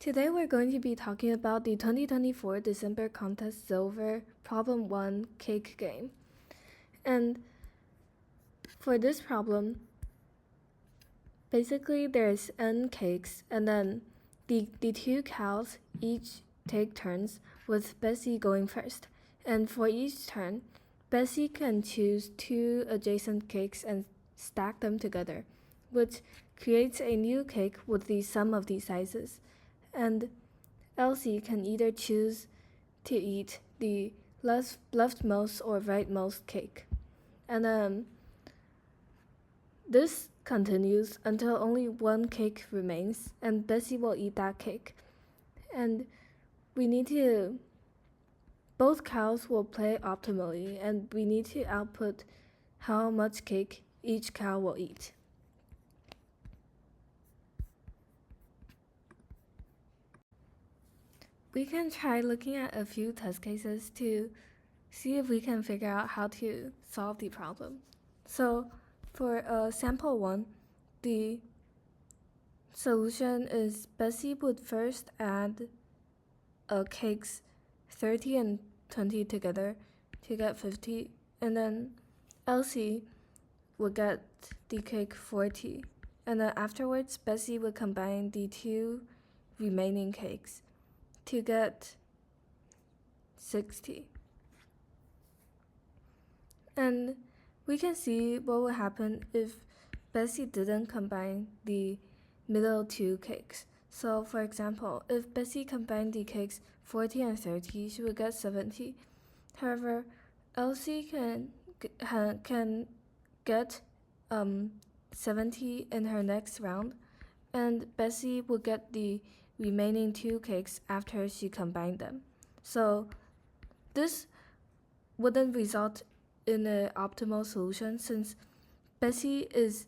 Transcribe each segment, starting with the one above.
Today we're going to be talking about the 2024 December Contest Silver Problem 1 Cake Game. And for this problem, basically there's n cakes, and then the two cows each take turns, with Bessie going first. And for each turn, Bessie can choose 2 adjacent cakes and stack them together, which creates a new cake with the sum of these sizes. And Elsie can either choose to eat the leftmost or rightmost cake. And this continues until only one cake remains, and Bessie will eat that cake. And both cows will play optimally, and we need to output how much cake each cow will eat. We can try looking at a few test cases to see if we can figure out how to solve the problem. So for sample 1, the solution is Bessie would first add cakes 30 and 20 together to get 50, and then Elsie would get the cake 40, and then afterwards Bessie would combine the 2 remaining cakes to get 60. And we can see what would happen if Bessie didn't combine the middle 2 cakes. So for example, if Bessie combined the cakes 40 and 30, she would get 70. However, Elsie can get 70 in her next round, and Bessie would get the remaining 2 cakes after she combined them. So this wouldn't result in an optimal solution, since Bessie is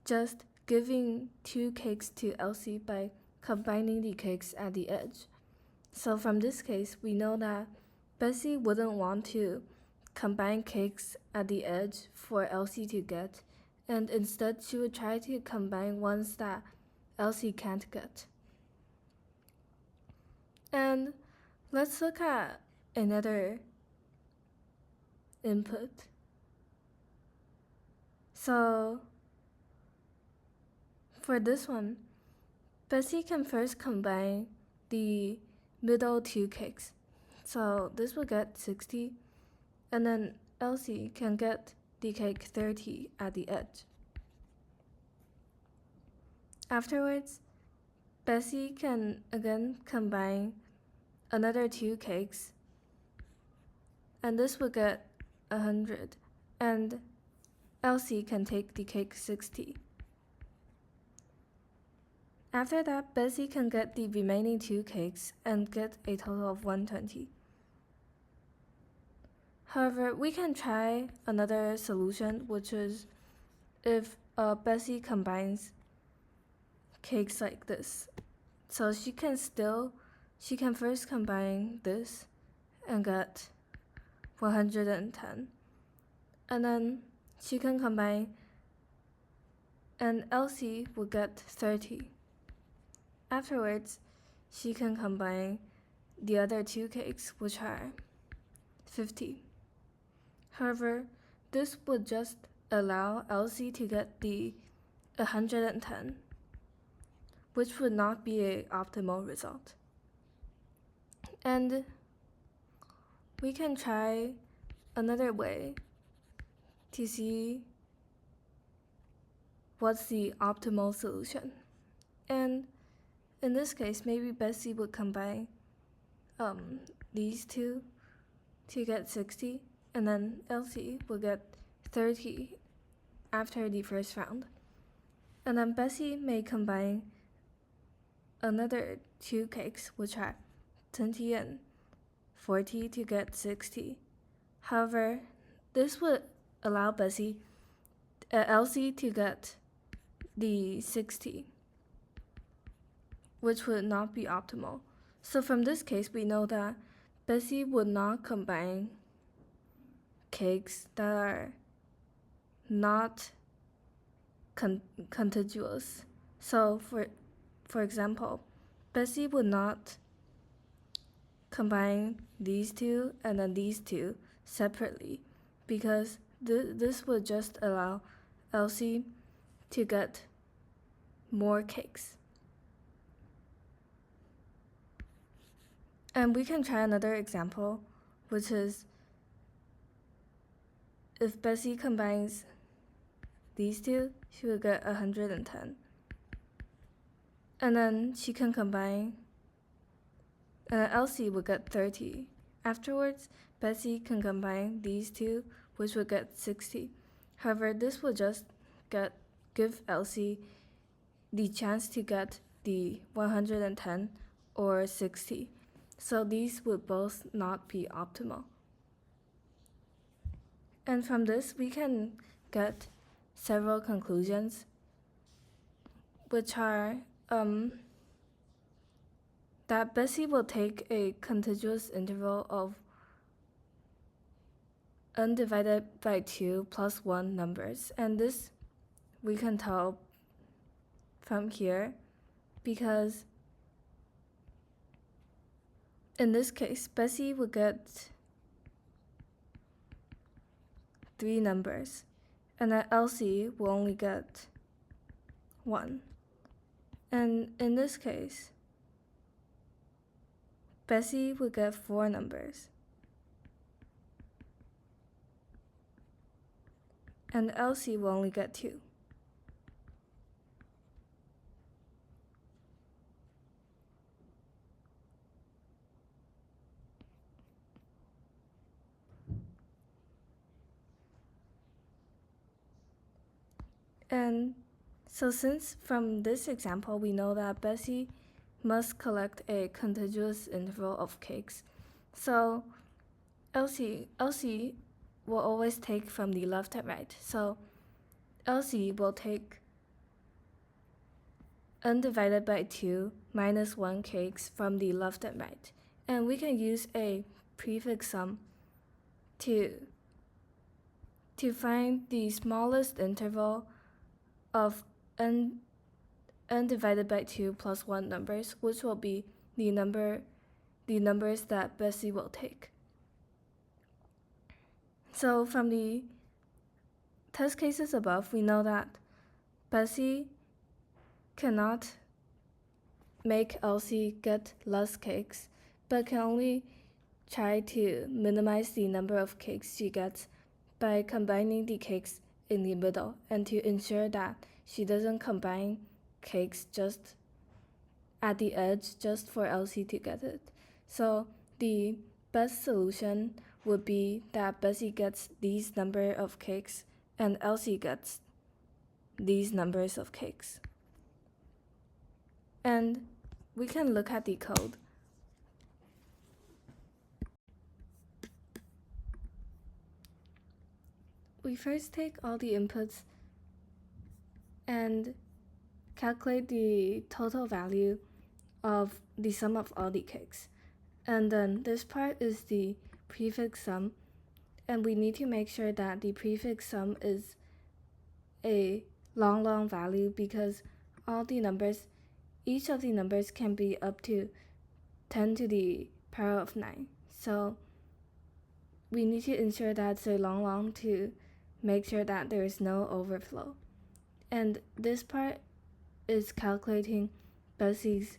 just giving 2 cakes to Elsie by combining the cakes at the edge. So from this case, we know that Bessie wouldn't want to combine cakes at the edge for Elsie to get, and instead she would try to combine ones that Elsie can't get. And let's look at another input. So for this one, Bessie can first combine the middle 2 cakes. So this will get 60, and then Elsie can get the cake 30 at the edge. Afterwards, Bessie can again combine another 2 cakes, and this will get 100, and Elsie can take the cake 60. After that, Bessie can get the remaining 2 cakes and get a total of 120. However, we can try another solution, which is if Bessie combines cakes like this. So she can first combine this and get 110, and then she can combine, and Elsie will get 30. Afterwards, she can combine the other 2 cakes, which are 50. However, this would just allow Elsie to get the 110, which would not be an optimal result. And we can try another way to see what's the optimal solution. And in this case, maybe Bessie would combine these 2 to get 60, and then Elsie will get 30 after the first round. And then Bessie may combine another 2 cakes, which are 20 and 40, to get 60. However, this would allow Elsie to get the 60, which would not be optimal. So from this case, we know that Bessie would not combine cakes that are not contiguous. So for example, Bessie would not combine these two and then these two separately, because this would just allow Elsie to get more cakes. And we can try another example, which is if Bessie combines these two, she will get 110. And then she can combine, and then Elsie will get 30. Afterwards, Bessie can combine these two, which will get 60. However, this will just give Elsie the chance to get the 110 or 60. So these would both not be optimal. And from this, we can get several conclusions, which are that Bessie will take a contiguous interval of n divided by 2 plus 1 numbers. And this we can tell from here, because in this case, Bessie will get 3 numbers, and then Elsie will only get 1. And in this case, Bessie will get 4 numbers, and Elsie will only get 2. And so since from this example we know that Bessie must collect a contiguous interval of cakes, so Elsie will always take from the left and right. So Elsie will take n divided by 2 minus 1 cakes from the left and right. And we can use a prefix sum to find the smallest interval of n divided by 2 plus 1 numbers, which will be the numbers that Bessie will take. So from the test cases above, we know that Bessie cannot make Elsie get less cakes, but can only try to minimize the number of cakes she gets by combining the cakes in the middle, and to ensure that she doesn't combine cakes just at the edge just for Elsie to get it. So the best solution would be that Bessie gets these number of cakes and Elsie gets these numbers of cakes. And we can look at the code. We first take all the inputs and calculate the total value of the sum of all the cakes. And then this part is the prefix sum, and we need to make sure that the prefix sum is a long value, because all the numbers, each of the numbers can be up to 10 to the power of 9. So we need to ensure that it's a long to make sure that there is no overflow. And this part is calculating Bessie's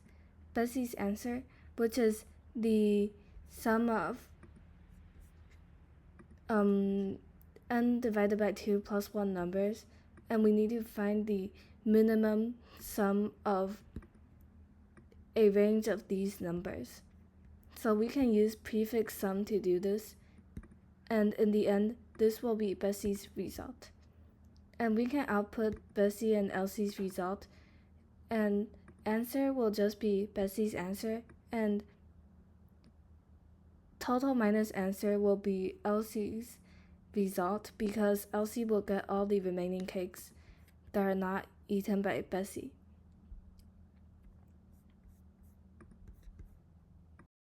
answer, which is the sum of n divided by 2 plus 1 numbers, and we need to find the minimum sum of a range of these numbers. So we can use prefix sum to do this, and in the end, this will be Bessie's result. And we can output Bessie and Elsie's result, and answer will just be Bessie's answer, and total minus answer will be Elsie's result, because Elsie will get all the remaining cakes that are not eaten by Bessie.